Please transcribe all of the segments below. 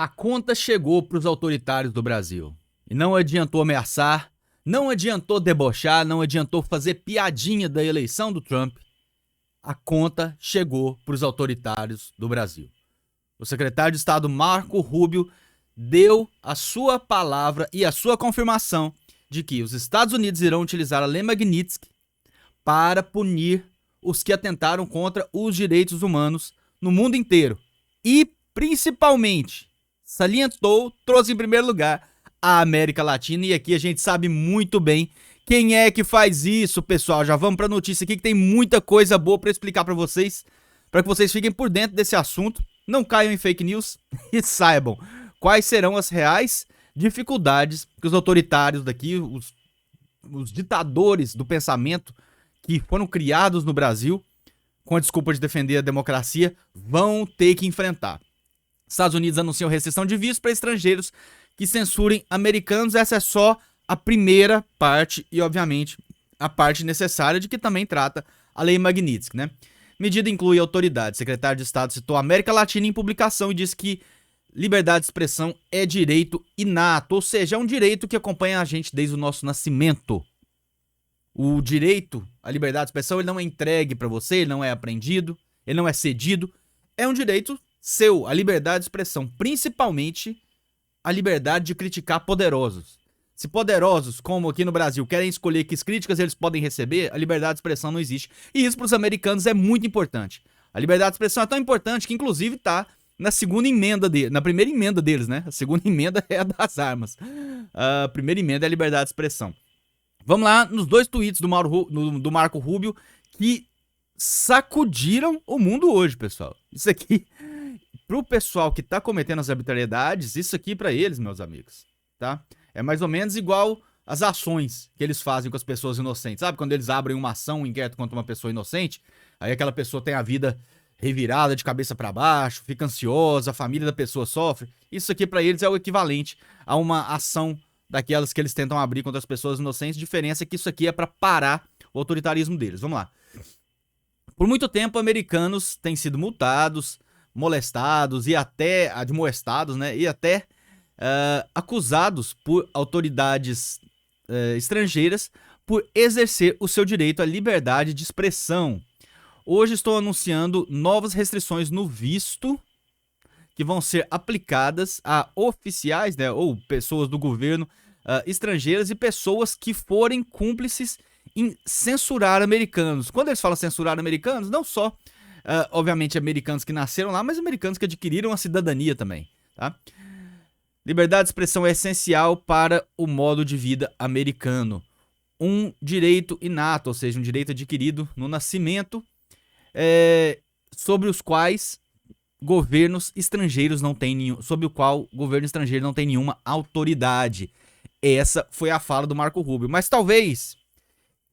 A conta chegou para os autoritários do Brasil. E não adiantou ameaçar, não adiantou debochar, não adiantou fazer piadinha da eleição do Trump. A conta chegou para os autoritários do Brasil. O secretário de Estado Marco Rubio deu a sua palavra e a sua confirmação de que os Estados Unidos irão utilizar a Lei Magnitsky para punir os que atentaram contra os direitos humanos no mundo inteiro. E, principalmente, salientou, trouxe em primeiro lugar a América Latina. E aqui a gente sabe muito bem quem é que faz isso, pessoal. Já vamos para a notícia aqui que tem muita coisa boa para explicar para vocês, para que vocês fiquem por dentro desse assunto, não caiam em fake news e saibam quais serão as reais dificuldades que os autoritários daqui, os ditadores do pensamento que foram criados no Brasil, com a desculpa de defender a democracia, vão ter que enfrentar. Estados Unidos anunciam restrição de vistos para estrangeiros que censurem americanos. Essa é só a primeira parte e, obviamente, a parte necessária de que também trata a Lei Magnitsky, né? Medida inclui autoridades. O secretário de Estado citou a América Latina em publicação e disse que liberdade de expressão é direito inato, ou seja, é um direito que acompanha a gente desde o nosso nascimento. O direito à liberdade de expressão ele não é entregue para você, ele não é aprendido, ele não é cedido, é um direito seu, a liberdade de expressão, principalmente a liberdade de criticar poderosos. Se poderosos, como aqui no Brasil, querem escolher que críticas eles podem receber, a liberdade de expressão não existe. E isso para os americanos é muito importante. A liberdade de expressão é tão importante que inclusive está na segunda emenda dele, na primeira emenda deles, né? A segunda emenda é a das armas. A primeira emenda é a liberdade de expressão. Vamos lá nos dois tweets do Marco Rubio que sacudiram o mundo hoje, pessoal. Isso aqui, pro pessoal que tá cometendo as arbitrariedades, isso aqui para eles, meus amigos, tá? É mais ou menos igual as ações que eles fazem com as pessoas inocentes. Sabe quando eles abrem uma ação, um inquérito contra uma pessoa inocente? Aí aquela pessoa tem a vida revirada de cabeça para baixo, fica ansiosa, a família da pessoa sofre. Isso aqui para eles é o equivalente a uma ação daquelas que eles tentam abrir contra as pessoas inocentes. A diferença é que isso aqui é para parar o autoritarismo deles. Vamos lá. Por muito tempo, americanos têm sido multados, molestados e até admoestados, né? E até acusados por autoridades estrangeiras por exercer o seu direito à liberdade de expressão. Hoje estou anunciando novas restrições no visto que vão ser aplicadas a oficiais, né, ou pessoas do governo estrangeiras e pessoas que forem cúmplices em censurar americanos. Quando eles falam censurar americanos, não só, obviamente, americanos que nasceram lá, mas americanos que adquiriram a cidadania também, tá? Liberdade de expressão é essencial para o modo de vida americano. Um direito inato, ou seja, um direito adquirido no nascimento, sobre os quais governos estrangeiros não têm nenhum, sobre o qual o governo estrangeiro não tem nenhuma autoridade. Essa foi a fala do Marco Rubio. Mas talvez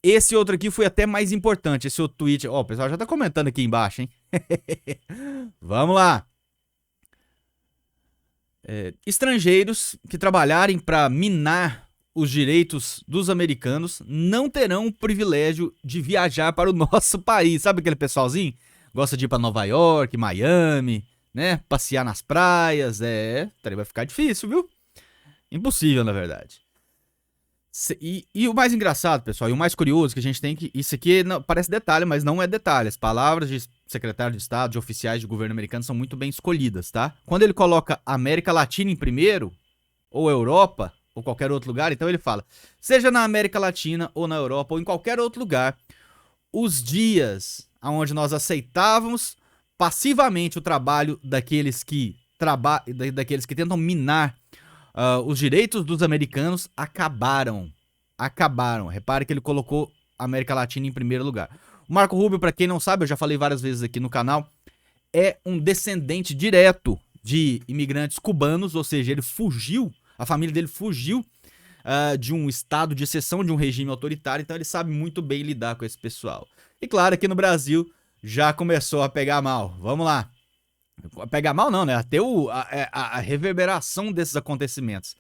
esse outro aqui foi até mais importante, esse outro tweet. Ó, o pessoal já tá comentando aqui embaixo, hein? Vamos lá. Estrangeiros que trabalharem para minar os direitos dos americanos não terão o privilégio de viajar para o nosso país. Sabe aquele pessoalzinho? Gosta de ir para Nova York, Miami, né? Passear nas praias. Vai ficar difícil, viu? Impossível, na verdade. E o mais engraçado, pessoal, e o mais curioso que a gente tem que... Isso aqui não, parece detalhe, mas não é detalhe. As palavras de secretário de Estado, de oficiais de governo americano são muito bem escolhidas, tá? Quando ele coloca América Latina em primeiro, ou Europa, ou qualquer outro lugar, então ele fala, seja na América Latina, ou na Europa, ou em qualquer outro lugar, os dias onde nós aceitávamos passivamente o trabalho daqueles que tentam minar os direitos dos americanos acabaram. Repare que ele colocou a América Latina em primeiro lugar. O Marco Rubio, para quem não sabe, eu já falei várias vezes aqui no canal, é um descendente direto de imigrantes cubanos, ou seja, ele fugiu, a família dele fugiu de um estado de exceção, de um regime autoritário, então ele sabe muito bem lidar com esse pessoal. E claro, aqui no Brasil já começou a pegar mal. Vamos lá. Pegar mal não, né? Até a reverberação desses acontecimentos.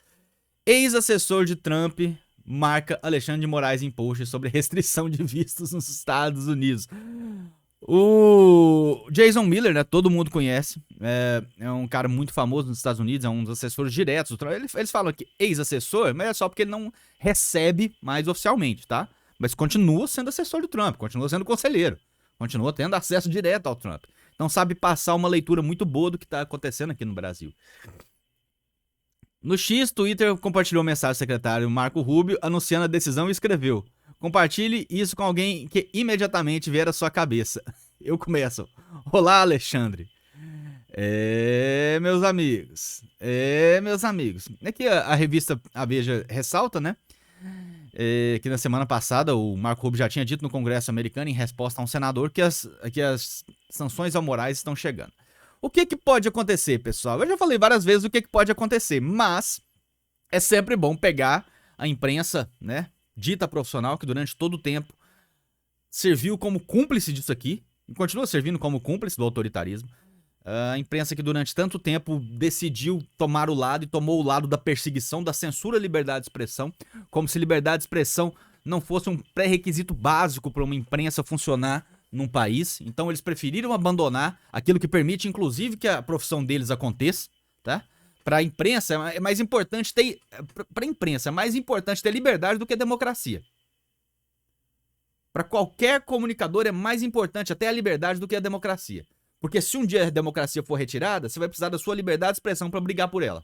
Ex-assessor de Trump marca Alexandre de Moraes em post sobre restrição de vistos nos Estados Unidos. O Jason Miller, né, todo mundo conhece, é um cara muito famoso nos Estados Unidos, é um dos assessores diretos do Trump. Eles falam que ex-assessor, mas é só porque ele não recebe mais oficialmente, tá? Mas continua sendo assessor do Trump, continua sendo conselheiro, continua tendo acesso direto ao Trump. Então sabe passar uma leitura muito boa do que tá acontecendo aqui no Brasil. No X, Twitter compartilhou mensagem do secretário Marco Rubio anunciando a decisão e escreveu: compartilhe isso com alguém que imediatamente vier à sua cabeça. Eu começo. Olá, Alexandre. Meus amigos. Meus amigos. Aqui a revista A Veja ressalta, né? Que na semana passada o Marco Rubio já tinha dito no Congresso americano, em resposta a um senador, que as sanções ao Moraes estão chegando. O que pode acontecer, pessoal? Eu já falei várias vezes o que pode acontecer, mas é sempre bom pegar a imprensa, né, dita profissional, que durante todo o tempo serviu como cúmplice disso aqui, e continua servindo como cúmplice do autoritarismo. A imprensa que durante tanto tempo decidiu tomar o lado e tomou o lado da perseguição, da censura à liberdade de expressão, como se liberdade de expressão não fosse um pré-requisito básico para uma imprensa funcionar num país. Então eles preferiram abandonar aquilo que permite, inclusive, que a profissão deles aconteça, tá? Para a imprensa é mais importante ter, para a imprensa é mais importante ter liberdade do que democracia. Para qualquer comunicador é mais importante até a liberdade do que a democracia. Porque se um dia a democracia for retirada, você vai precisar da sua liberdade de expressão para brigar por ela.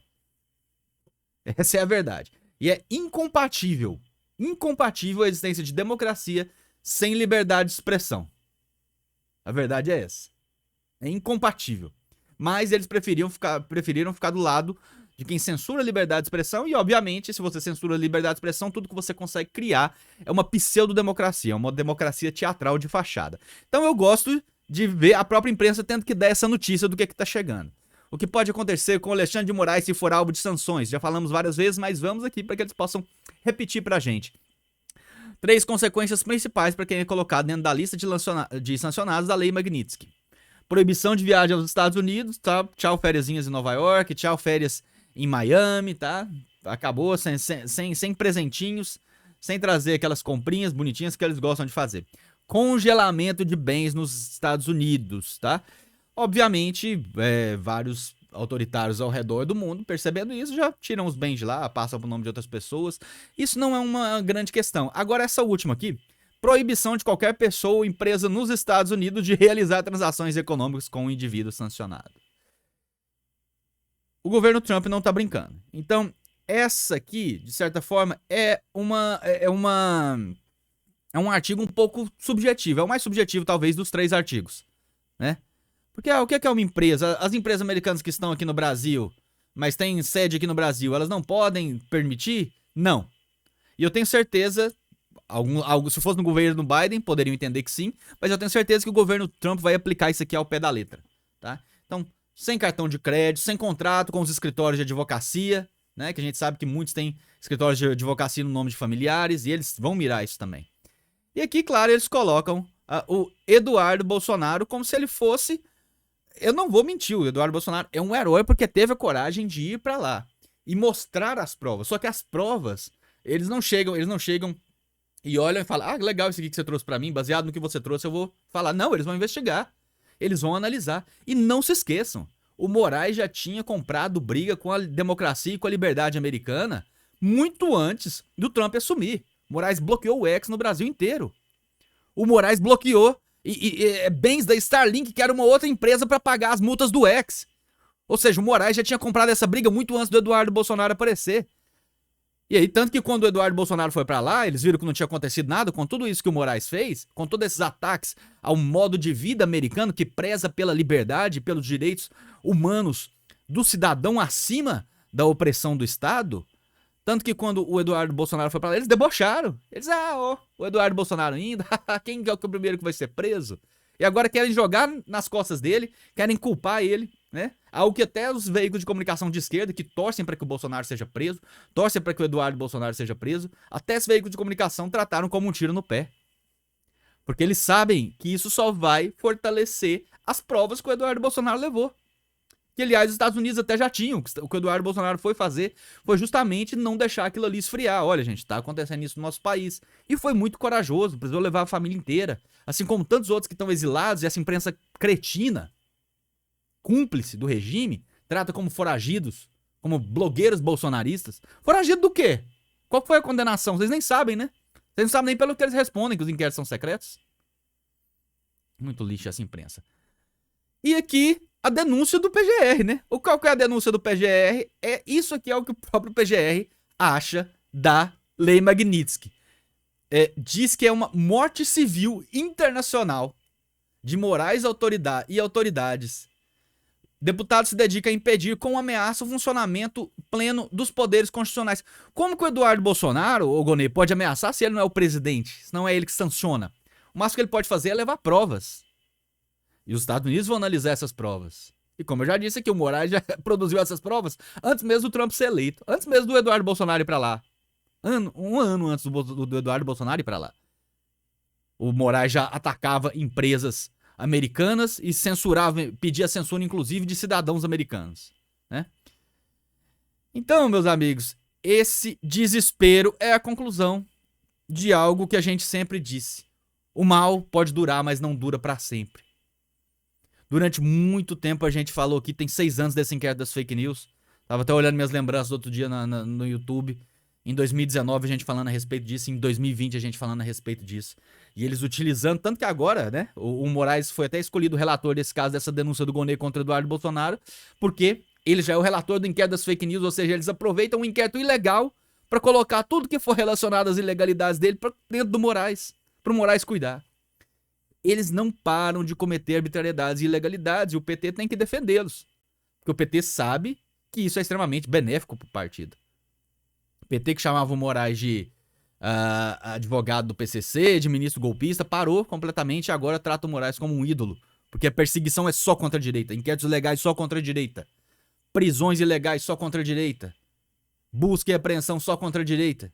Essa é a verdade. E é incompatível a existência de democracia sem liberdade de expressão. A verdade é essa. É incompatível. Mas eles preferiram ficar do lado de quem censura a liberdade de expressão. E, obviamente, se você censura a liberdade de expressão, tudo que você consegue criar é uma pseudodemocracia, uma democracia teatral de fachada. Então eu gosto de ver a própria imprensa tendo que dar essa notícia do que tá chegando. O que pode acontecer com o Alexandre de Moraes se for alvo de sanções? Já falamos várias vezes, mas vamos aqui para que eles possam repetir pra gente. 3 consequências principais para quem é colocado dentro da lista de sancionados da Lei Magnitsky. Proibição de viagem aos Estados Unidos, tá? Tchau fériasinhas em Nova York, tchau férias em Miami, tá? Acabou sem presentinhos, sem trazer aquelas comprinhas bonitinhas que eles gostam de fazer. Congelamento de bens nos Estados Unidos, tá? Obviamente, vários autoritários ao redor do mundo, percebendo isso, já tiram os bens de lá, passam pro nome de outras pessoas. Isso não é uma grande questão. Agora, essa última aqui, proibição de qualquer pessoa ou empresa nos Estados Unidos de realizar transações econômicas com um indivíduo sancionado. O governo Trump não tá brincando. Então, essa aqui, de certa forma, é um artigo um pouco subjetivo. É o mais subjetivo, talvez, dos 3 artigos, né? Porque o que é uma empresa? As empresas americanas que estão aqui no Brasil, mas têm sede aqui no Brasil, elas não podem permitir? Não. E eu tenho certeza, se fosse no governo Biden, poderiam entender que sim, mas eu tenho certeza que o governo Trump vai aplicar isso aqui ao pé da letra, tá? Então, sem cartão de crédito, sem contrato com os escritórios de advocacia, né? Que a gente sabe que muitos têm escritórios de advocacia no nome de familiares, e eles vão mirar isso também. E aqui, claro, eles colocam o Eduardo Bolsonaro como se ele fosse... Eu não vou mentir, o Eduardo Bolsonaro é um herói porque teve a coragem de ir pra lá e mostrar as provas. Só que as provas, eles não chegam e olham e falam: ah, legal isso aqui que você trouxe pra mim, baseado no que você trouxe eu vou falar. Não, eles vão investigar, eles vão analisar. E não se esqueçam, o Moraes já tinha comprado briga com a democracia e com a liberdade americana muito antes do Trump assumir. O Moraes bloqueou o X no Brasil inteiro. O Moraes bloqueou bens da Starlink, que era uma outra empresa, para pagar as multas do X. Ou seja, o Moraes já tinha comprado essa briga muito antes do Eduardo Bolsonaro aparecer. E aí, tanto que quando o Eduardo Bolsonaro foi pra lá, eles viram que não tinha acontecido nada com tudo isso que o Moraes fez, com todos esses ataques ao modo de vida americano que preza pela liberdade, pelos direitos humanos do cidadão acima da opressão do Estado. Tanto que quando o Eduardo Bolsonaro foi pra lá, eles debocharam. Eles, o Eduardo Bolsonaro indo, quem é o primeiro que vai ser preso? E agora querem jogar nas costas dele, querem culpar ele, né? Algo que até os veículos de comunicação de esquerda, que torcem para que o Bolsonaro seja preso, torcem para que o Eduardo Bolsonaro seja preso, até esses veículos de comunicação trataram como um tiro no pé. Porque eles sabem que isso só vai fortalecer as provas que o Eduardo Bolsonaro levou. Que, aliás, os Estados Unidos até já tinham. O que o Eduardo Bolsonaro foi fazer foi justamente não deixar aquilo ali esfriar. Olha, gente, tá acontecendo isso no nosso país. E foi muito corajoso, precisou levar a família inteira. Assim como tantos outros que estão exilados, e essa imprensa cretina, cúmplice do regime, trata como foragidos, como blogueiros bolsonaristas. Foragido do quê? Qual foi a condenação? Vocês nem sabem, né? Vocês não sabem nem pelo que eles respondem, que os inquéritos são secretos. Muito lixo essa imprensa. E aqui, a denúncia do PGR, né? Qual que é a denúncia do PGR? Isso aqui é o que o próprio PGR acha da Lei Magnitsky. Diz que é uma morte civil internacional de morais e autoridades. Deputado se dedica a impedir com ameaça o funcionamento pleno dos poderes constitucionais. Como que o Eduardo Bolsonaro, o Gonê, pode ameaçar se ele não é o presidente? Se não é ele que sanciona? O máximo que ele pode fazer é levar provas. E os Estados Unidos vão analisar essas provas. E como eu já disse aqui, o Moraes já produziu essas provas antes mesmo do Trump ser eleito. Antes mesmo do Eduardo Bolsonaro ir pra lá. Um ano antes do Eduardo Bolsonaro ir pra lá. O Moraes já atacava empresas americanas e censurava, pedia censura inclusive de cidadãos americanos, né? Então, meus amigos, esse desespero é a conclusão de algo que a gente sempre disse. O mal pode durar, mas não dura pra sempre. Durante muito tempo a gente falou que tem 6 anos desse inquérito das fake news. Tava até olhando minhas lembranças outro dia no YouTube. Em 2019 a gente falando a respeito disso, em 2020 a gente falando a respeito disso. E eles utilizando, tanto que agora, né, o Moraes foi até escolhido o relator desse caso, dessa denúncia do Gonê contra o Eduardo Bolsonaro, porque ele já é o relator do inquérito das fake news, ou seja, eles aproveitam um inquérito ilegal para colocar tudo que for relacionado às ilegalidades dele pra dentro do Moraes, pro Moraes cuidar. Eles não param de cometer arbitrariedades e ilegalidades, e o PT tem que defendê-los. Porque o PT sabe que isso é extremamente benéfico pro partido. O PT, que chamava o Moraes de advogado do PCC, de ministro golpista, parou completamente e agora trata o Moraes como um ídolo. Porque a perseguição é só contra a direita, inquéritos legais só contra a direita, prisões ilegais só contra a direita, busca e apreensão só contra a direita.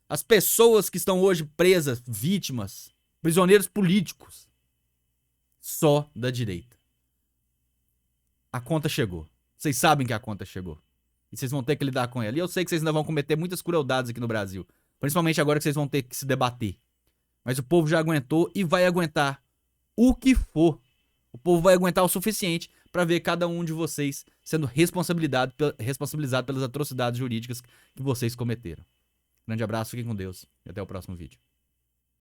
As pessoas que estão hoje presas, vítimas, prisioneiros políticos, só da direita. A conta chegou. Vocês sabem que a conta chegou. E vocês vão ter que lidar com ela. E eu sei que vocês ainda vão cometer muitas crueldades aqui no Brasil. Principalmente agora que vocês vão ter que se debater. Mas o povo já aguentou e vai aguentar o que for. O povo vai aguentar o suficiente para ver cada um de vocês sendo responsabilizado pelas atrocidades jurídicas que vocês cometeram. Grande abraço, fiquem com Deus e até o próximo vídeo.